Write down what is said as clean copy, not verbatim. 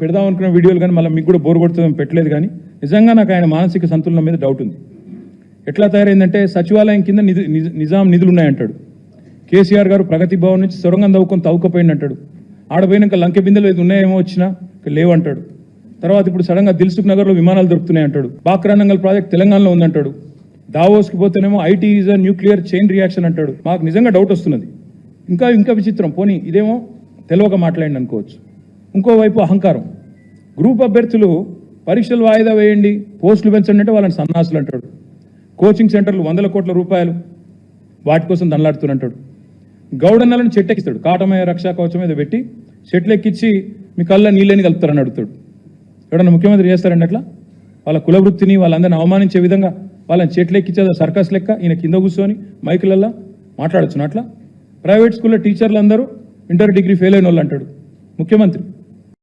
పెడదాం అనుకున్న వీడియోలు కానీ మళ్ళీ మీకు కూడా బోర్ కొడుతుందని పెట్టలేదు. కానీ నిజంగా నాకు ఆయన మానసిక సంతులనం మీద డౌట్ ఉంది. ఎట్లా తయారైందంటే సచివాలయం కింద నిజాం నిధులు ఉన్నాయంటాడు. కేసీఆర్ గారు ప్రగతి భవన్ నుంచి సొరంగం తవ్వుకపోయింది అంటాడు. ఆడపోయినాక లంకె బిందెలు ఏది ఉన్నాయేమో వచ్చినా లేవంటాడు. తర్వాత ఇప్పుడు సడన్గా దిల్సుఖ్ నగర్లో విమానాలు దొరుకుతున్నాయి అంటాడు. బాక్రానంగల్ ప్రాజెక్ట్ తెలంగాణలో ఉందంటాడు. దావోస్కి పోతేనేమో IT is a nuclear chain reaction అంటాడు. మాకు నిజంగా డౌట్ వస్తున్నది. ఇంకా విచిత్రం, పోనీ ఇదేమో తెలియక మాట్లాడింది అనుకోవచ్చు. ఇంకోవైపు అహంకారం. గ్రూప్ అభ్యర్థులు పరీక్షలు వాయిదా వేయండి, పోస్టులు పెంచండి అంటే వాళ్ళని సన్నాసులు అంటాడు. కోచింగ్ సెంటర్లు 100 కోట్ల రూపాయలు వాటి కోసం దండలాడుతున్నట్టాడు. గౌడన్నలను చెట్టెక్కిస్తాడు. కాటమయ రక్షా కవచం మీద పెట్టి చెట్లు ఎక్కించి మీ కళ్ళ నీళ్ళని కలుపుతారని అడుగుతాడు. ఎవడన్నా ముఖ్యమంత్రి చేస్తారండి అట్లా? వాళ్ళ కులవృత్తిని వాళ్ళందరినీ అవమానించే విధంగా వాళ్ళని చెట్లు ఎక్కించేది సర్కస్ లెక్క ఈయన కింద కూర్చొని మైకులల్లో మాట్లాడచ్చు అట్లా. ప్రైవేట్ స్కూల్లో టీచర్లు అందరూ ఇంటర్ డిగ్రీ ఫెయిల్ అయిన వాళ్ళు అంటాడు ముఖ్యమంత్రి.